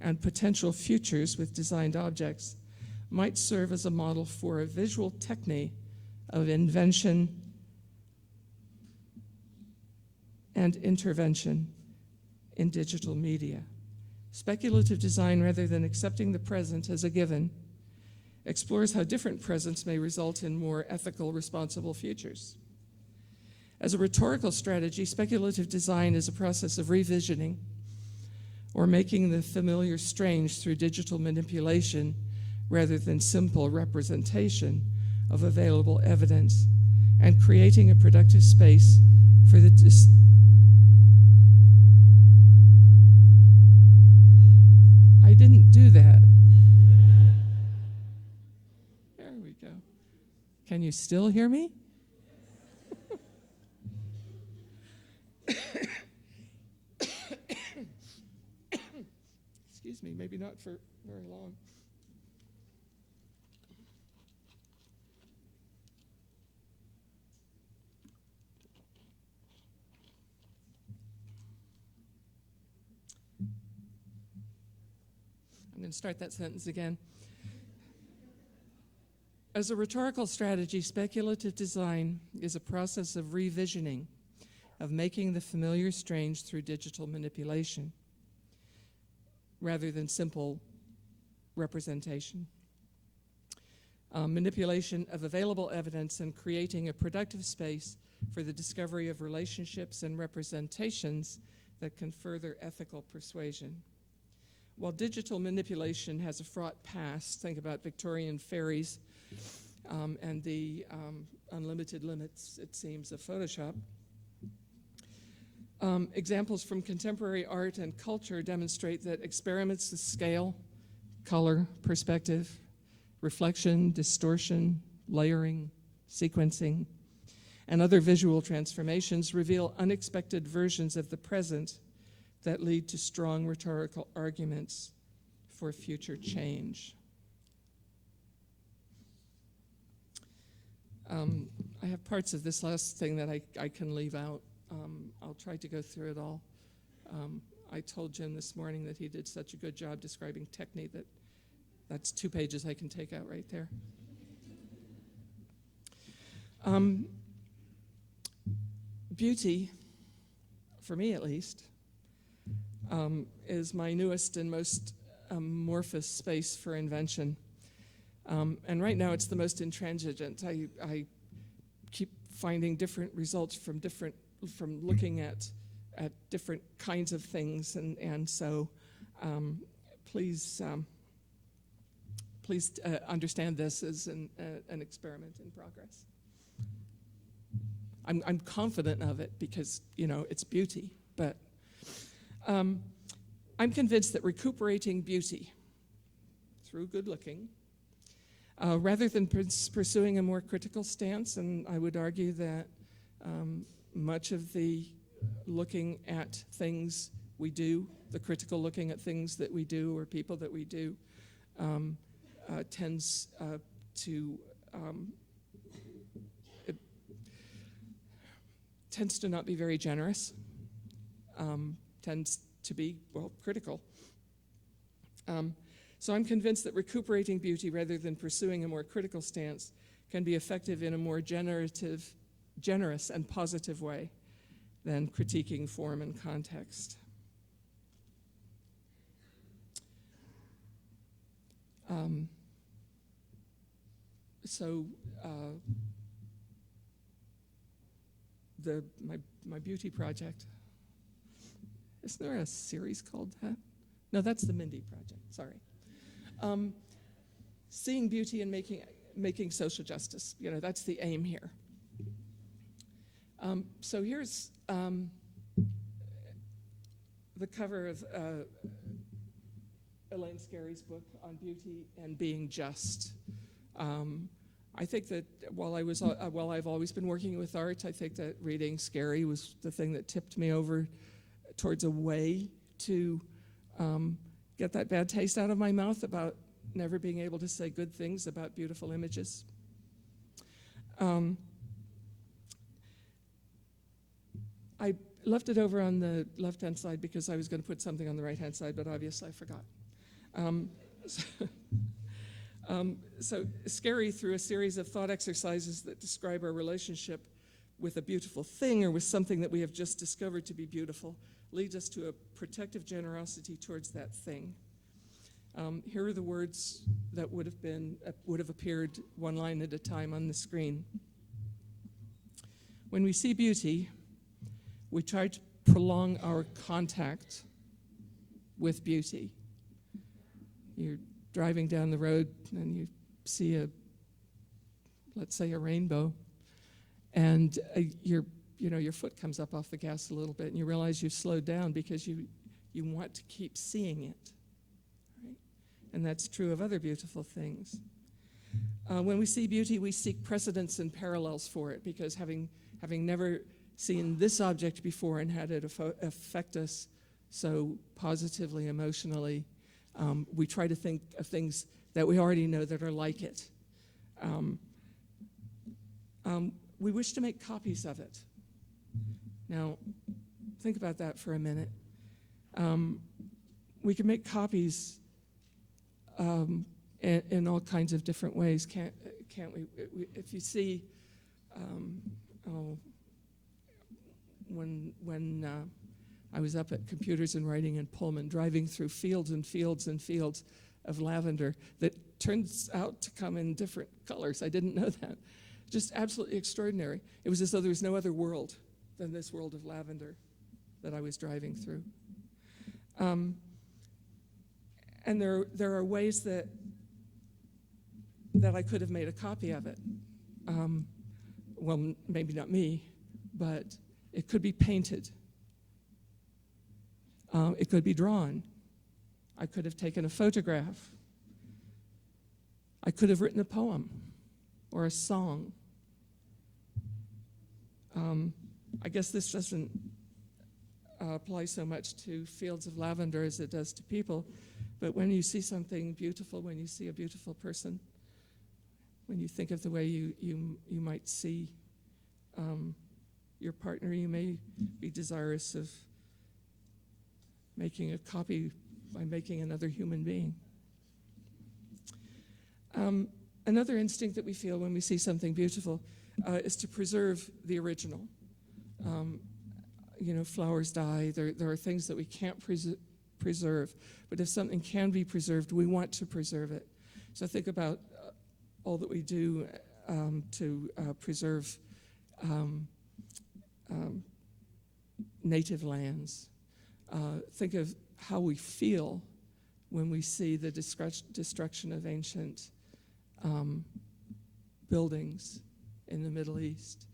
and potential futures with designed objects, might serve as a model for a visual technique of invention and intervention in digital media. Speculative design, rather than accepting the present as a given, explores how different presents may result in more ethical, responsible futures. As a rhetorical strategy, speculative design is a process of revisioning or making the familiar strange through digital manipulation rather than simple representation of available evidence, and creating a productive space for the I didn't do that. There we go. Can you still hear me? Excuse me, maybe not for very long. going to start that sentence again. As a rhetorical strategy, speculative design is a process of revisioning, of making the familiar strange through digital manipulation, rather than simple representation. Manipulation of available evidence and creating a productive space for the discovery of relationships and representations that can further ethical persuasion. While digital manipulation has a fraught past, think about Victorian fairies and the unlimited limits, it seems, of Photoshop. Examples from contemporary art and culture demonstrate that experiments with scale, color, perspective, reflection, distortion, layering, sequencing, and other visual transformations reveal unexpected versions of the present that lead to strong rhetorical arguments for future change. I have parts of this last thing that I can leave out. I'll try to go through it all. I told Jim this morning that he did such a good job describing technique that's 2 pages I can take out right there. Beauty, for me at least, is my newest and most amorphous space for invention. And right now it's the most intransigent. I keep finding different results from looking at different kinds of things, and so please understand this as an experiment in progress. I'm confident of it because, it's beauty, but I'm convinced that recuperating beauty through good looking, rather than pursuing a more critical stance, and I would argue that much of the looking at things we do, the critical looking at things that we do or people that we do, tends to not be very generous, tends to be, critical. So I'm convinced that recuperating beauty rather than pursuing a more critical stance can be effective in a more generous and positive way than critiquing form and context. My beauty project. Isn't there a series called that? No, that's the Mindy Project. Sorry. Seeing beauty and making social justice. That's the aim here. So here's the cover of Elaine Scarry's book on beauty and being just. I think that while I've always been working with art, I think that reading Scarry was the thing that tipped me over towards a way to get that bad taste out of my mouth about never being able to say good things about beautiful images. I left it over on the left-hand side because I was going to put something on the right-hand side, but obviously I forgot. So Scarry, through a series of thought exercises that describe our relationship with a beautiful thing or with something that we have just discovered to be beautiful, leads us to a protective generosity towards that thing. Here are the words that would have appeared one line at a time on the screen. When we see beauty, we try to prolong our contact with beauty. You're driving down the road and you see let's say a rainbow, and your foot comes up off the gas a little bit, and you realize you've slowed down because you want to keep seeing it, right? And that's true of other beautiful things. When we see beauty, we seek precedents and parallels for it, because having never seen this object before and had it affect us so positively, emotionally, we try to think of things that we already know that are like it. We wish to make copies of it. Now, think about that for a minute. We can make copies in all kinds of different ways, can't we? If you see, when I was up at Computers and Writing in Pullman, driving through fields and fields and fields of lavender that turns out to come in different colors. I didn't know that. Just absolutely extraordinary. It was as though there was no other world than this world of lavender that I was driving through. And there are ways that I could have made a copy of it. Well, maybe not me, but it could be painted. It could be drawn. I could have taken a photograph. I could have written a poem or a song. I guess this doesn't apply so much to fields of lavender as it does to people, but when you see something beautiful, when you see a beautiful person, when you think of the way you might see your partner, you may be desirous of making a copy by making another human being. Another instinct that we feel when we see something beautiful is to preserve the original. Flowers die. There are things that we can't preserve, but if something can be preserved, we want to preserve it. So think about all that we do to preserve native lands. Think of how we feel when we see the destruction of ancient buildings in the Middle East.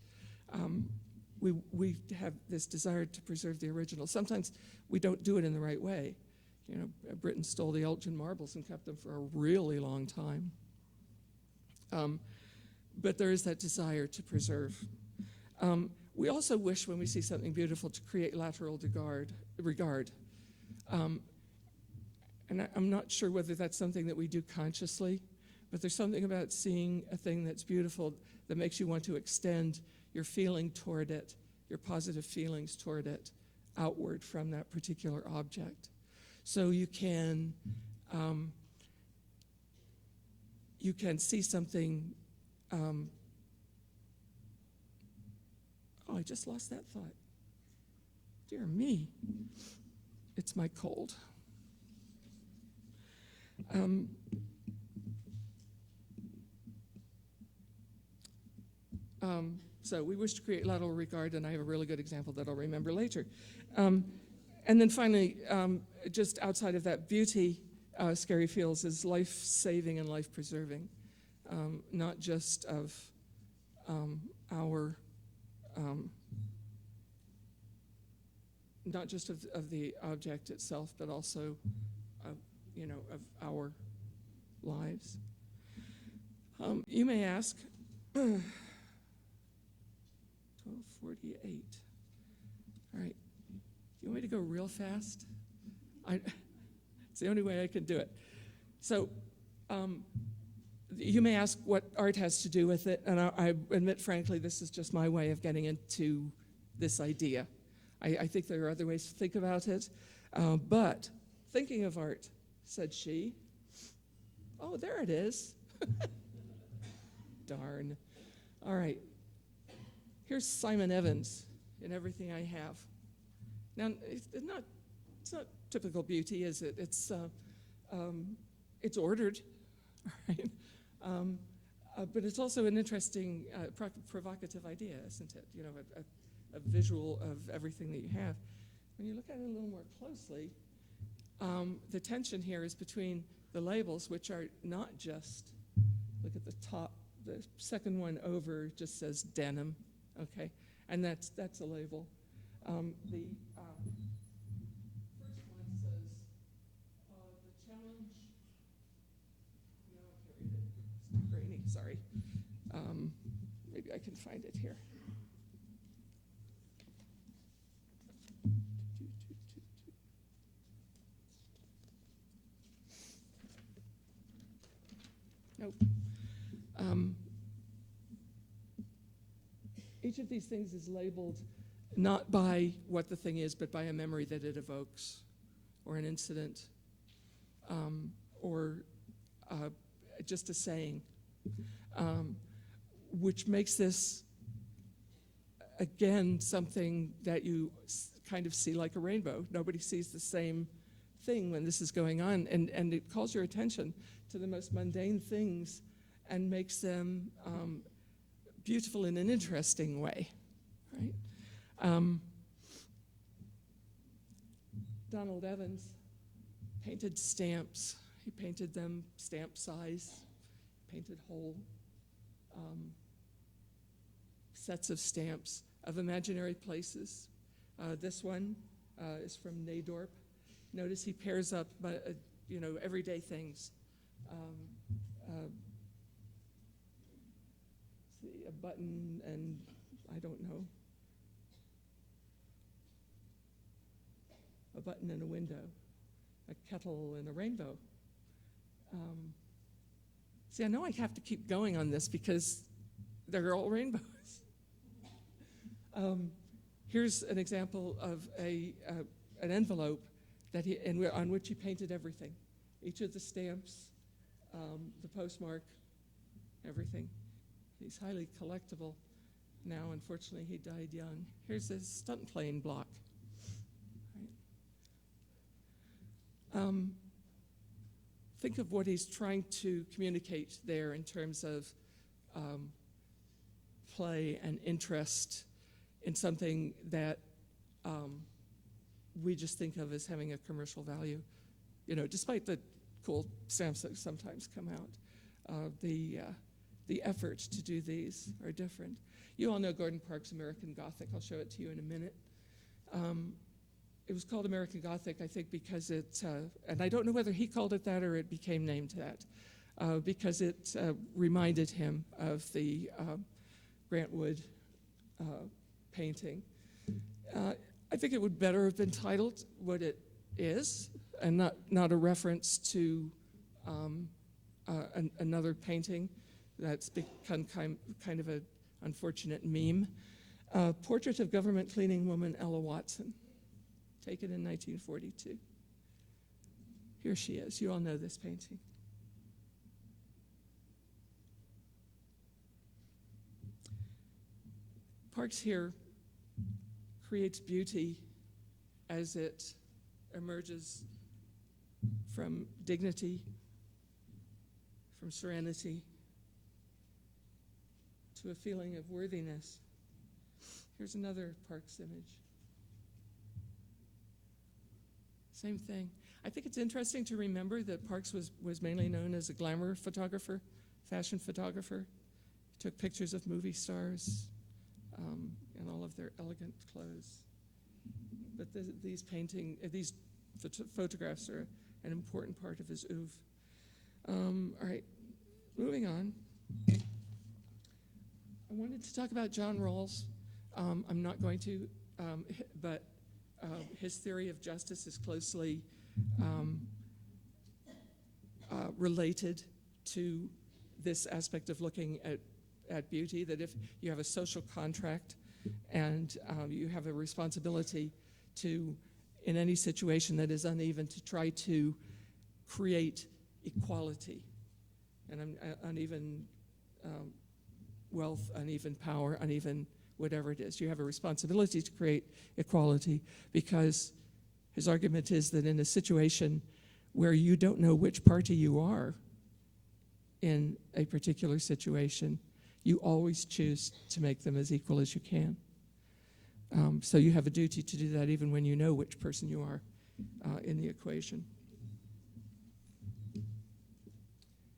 We have this desire to preserve the original. Sometimes we don't do it in the right way. Britain stole the Elgin marbles and kept them for a really long time. But there is that desire to preserve. We also wish, when we see something beautiful, to create lateral regard. And I'm not sure whether that's something that we do consciously, but there's something about seeing a thing that's beautiful that makes you want to extend your feeling toward it, your positive feelings toward it, outward from that particular object. So you can see something. I just lost that thought. Dear me, it's my cold. So we wish to create lateral regard, and I have a really good example that I'll remember later. And then finally, just outside of that beauty, Scary feels is life-saving and life-preserving, not just of not just of the object itself, but also of our lives. You may ask, 12:48. All right. You want me to go real fast? It's the only way I can do it. So you may ask what art has to do with it, and I admit, frankly, this is just my way of getting into this idea. I think there are other ways to think about it, but thinking of art, said she. Oh, there it is. Darn. All right. Here's Simon Evans in Everything I Have. Now, it's not typical beauty, is it? It's ordered, right? But it's also an interesting, provocative idea, isn't it? A visual of everything that you have. When you look at it a little more closely, the tension here is between the labels, which are not just, look at the top, the second one over just says denim, okay? And that's a label. The first one says, the challenge, no, I can't read it. It's too grainy, sorry. Maybe I can find it here. Nope. Each of these things is labeled not by what the thing is, but by a memory that it evokes, or an incident, or just a saying, which makes this, again, something that you kind of see like a rainbow. Nobody sees the same thing when this is going on, and it calls your attention to the most mundane things and makes them beautiful in an interesting way, right? Donald Evans painted stamps. He painted them stamp size, painted whole sets of stamps of imaginary places. This one is from Nadorp. Notice he pairs up, everyday things. See, a button and I don't know, a button and a window, a kettle and a rainbow. See, I know I have to keep going on this because they're all rainbows. Here's an example of an envelope that on which he painted everything. Each of the stamps, the postmark, everything. He's highly collectible now. Unfortunately, he died young. Here's his stunt plane block. Right. Think of what he's trying to communicate there in terms of play and interest in something that we just think of as having a commercial value. Despite the cool stamps that sometimes come out, the effort to do these are different. You all know Gordon Park's American Gothic. I'll show it to you in a minute. It was called American Gothic, I think, because and I don't know whether he called it that or it became named that, because it reminded him of the Grant Wood painting. I think it would better have been titled what it is, and not a reference to another painting that's become kind of an unfortunate meme. Portrait of government cleaning woman Ella Watson, taken in 1942. Here she is. You all know this painting. Parks here creates beauty as it emerges from dignity, from serenity, to a feeling of worthiness. Here's another Parks image. Same thing. I think it's interesting to remember that Parks was mainly known as a glamour photographer, fashion photographer. He took pictures of movie stars and all of their elegant clothes. But these photographs are an important part of his oeuvre. All right, moving on. I wanted to talk about John Rawls. I'm not going to, but his theory of justice is closely related to this aspect of looking at beauty, that if you have a social contract and you have a responsibility to, in any situation that is uneven, to try to create equality and uneven wealth, uneven power, uneven whatever it is. You have a responsibility to create equality, because his argument is that in a situation where you don't know which party you are in a particular situation, you always choose to make them as equal as you can. So you have a duty to do that even when you know which person you are in the equation.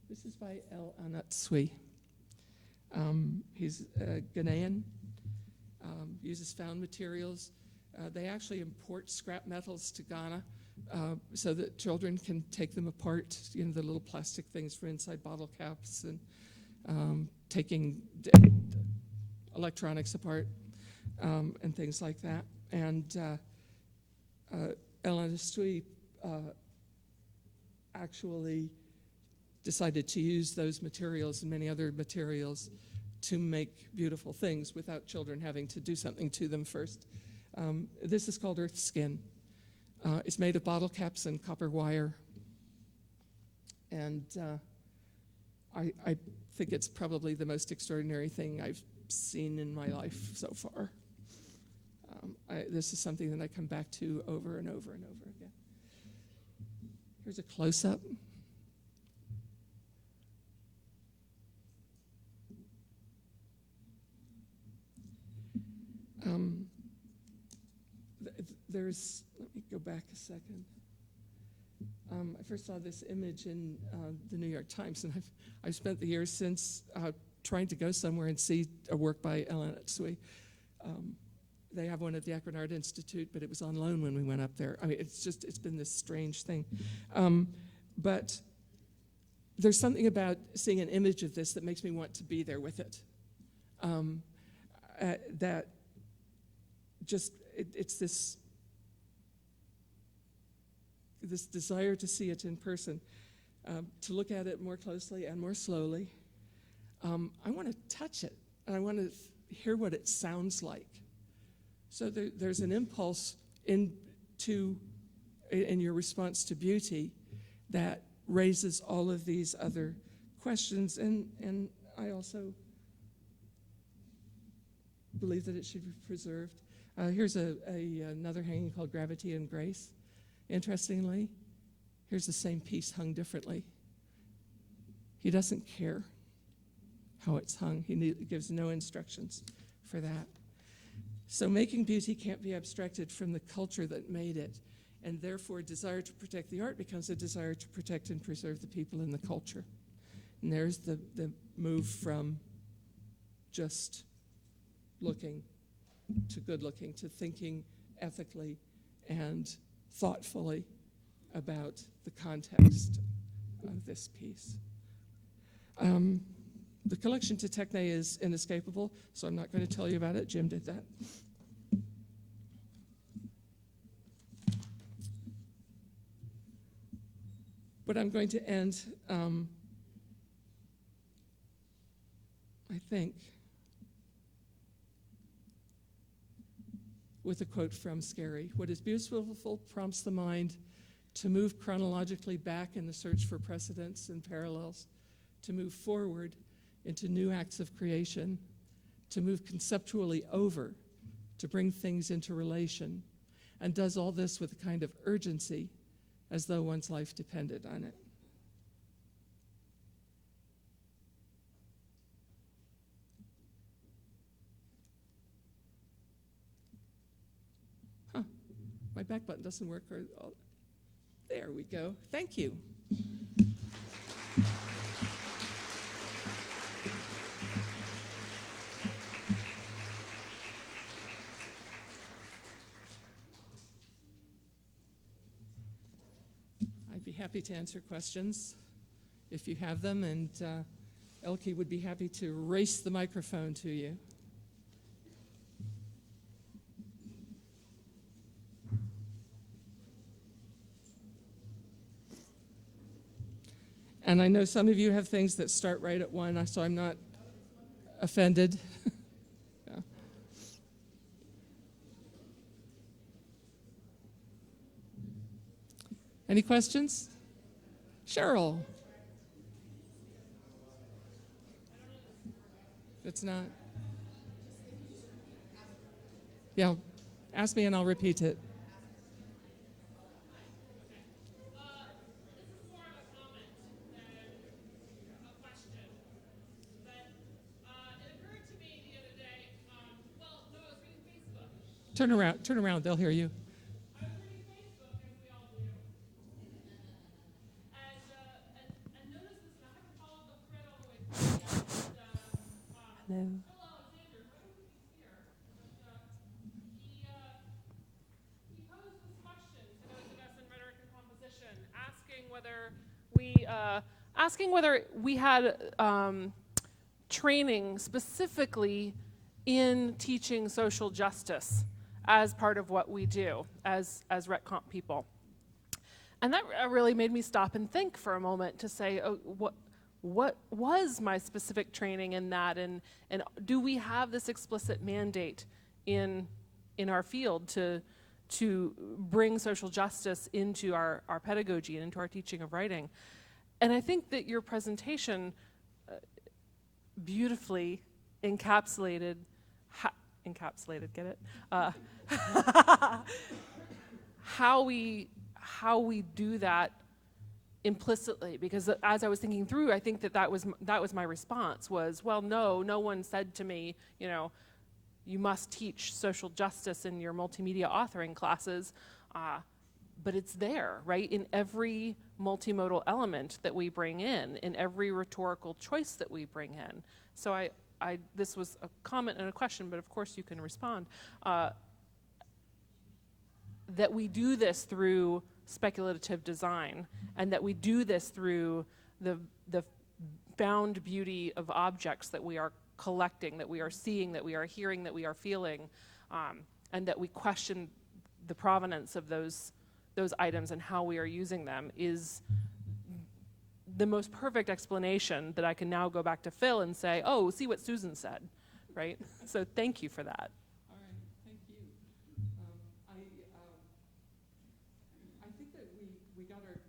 This is by El Anatsui. He's a Ghanaian, uses found materials. They actually import scrap metals to Ghana so that children can take them apart, the little plastic things for inside bottle caps, and taking electronics apart and things like that. And El Anatsui actually decided to use those materials and many other materials to make beautiful things without children having to do something to them first. This is called earth skin. It's made of bottle caps and copper wire. And I think it's probably the most extraordinary thing I've seen in my life so far. This is something that I come back to over and over and over again. Here's a close-up. Let me go back a second. I first saw this image in the New York Times, and I've spent the years since trying to go somewhere and see a work by Ellen Tsui. They have one at the Akron Art Institute, but it was on loan when we went up there. I mean, it's been this strange thing. But there's something about seeing an image of this that makes me want to be there with it. That just, it's this desire to see it in person, to look at it more closely and more slowly. I want to touch it, and I want to hear what it sounds like. So there's an impulse in your response to beauty that raises all of these other questions, and I also believe that it should be preserved. Here's another hanging called Gravity and Grace. Interestingly, here's the same piece hung differently. He doesn't care how it's hung. He gives no instructions for that. So making beauty can't be abstracted from the culture that made it, and therefore desire to protect the art becomes a desire to protect and preserve the people in the culture. And there's the move from just looking to good looking, to thinking ethically and thoughtfully about the context of this piece. The collection to Techne is inescapable, so I'm not going to tell you about it. Jim did that. But I'm going to end, I think, with a quote from Scary. What is beautiful prompts the mind to move chronologically back in the search for precedents and parallels, to move forward into new acts of creation, to move conceptually over, to bring things into relation, and does all this with a kind of urgency as though one's life depended on it. My back button doesn't work. There we go. Thank you. I'd be happy to answer questions if you have them, and Elke would be happy to race the microphone to you. And I know some of you have things that start right at 1, so I'm not offended. Yeah. Any questions? Cheryl. It's not. Yeah, ask me and I'll repeat it. Turn around, they'll hear you. I was reading Facebook, as we all do, and noticed this, and I haven't followed the thread all the way through yet. Hello. Alexander, I don't think he's here, but he posed this question to those of us in rhetoric and composition, asking whether we had training specifically in teaching social justice as part of what we do as Ret Comp people. And that really made me stop and think for a moment to say, oh, what was my specific training in that, and do we have this explicit mandate in our field to bring social justice into our pedagogy and into our teaching of writing? And I think that your presentation beautifully encapsulated, get it? How we do that implicitly, because as I was thinking through, I think that was my response was, well, no one said to me, you know, you must teach social justice in your multimedia authoring classes, but it's there, right, in every multimodal element that we bring in every rhetorical choice that we bring in. So this was a comment and a question, but of course you can respond. That we do this through speculative design, and that we do this through the found beauty of objects that we are collecting, that we are seeing, that we are hearing, that we are feeling, and that we question the provenance of those items and how we are using them is the most perfect explanation that I can now go back to Phil and say, oh, see what Susan said, right? So thank you for that. All right, thank you. I think that we got our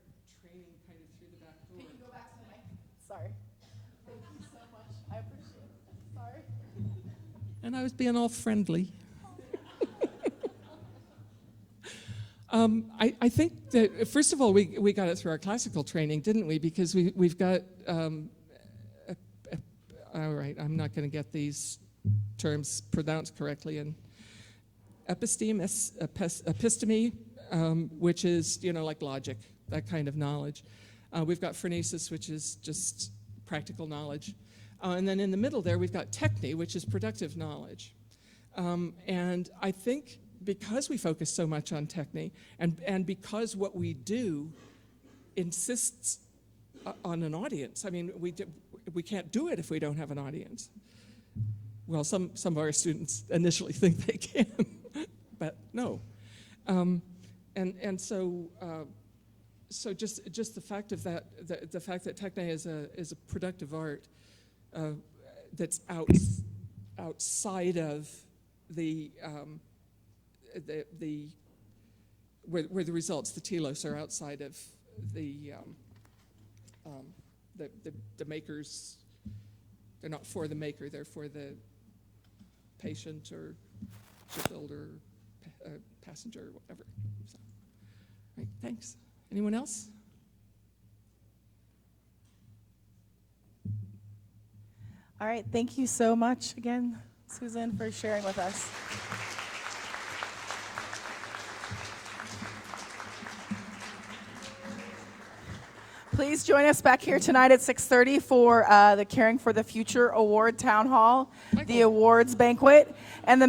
training kind of through the back door. Can you go back to the mic? Sorry. Thank you so much. I appreciate it. Sorry. And I was being all friendly. I think that, first of all, we got it through our classical training, didn't we? Because we've got, all right, I'm not going to get these terms pronounced correctly. And episteme, which is, you know, like logic, that kind of knowledge. We've got phronesis, which is just practical knowledge. And then in the middle there, we've got techne, which is productive knowledge. And I think because we focus so much on techne, and because what we do insists on an audience. I mean, we can't do it if we don't have an audience. Well, some of our students initially think they can, but no. So just the fact of that, the fact that techne is a productive art that's outside of where the results, the telos, are outside of the makers. They're not for the maker, they're for the patient or shipbuilder, passenger, or whatever. So, all right, thanks. Anyone else? All right, thank you so much again, Susan, for sharing with us. Please join us back here tonight at 6:30 for the Caring for the Future Award Town Hall, the awards banquet, and the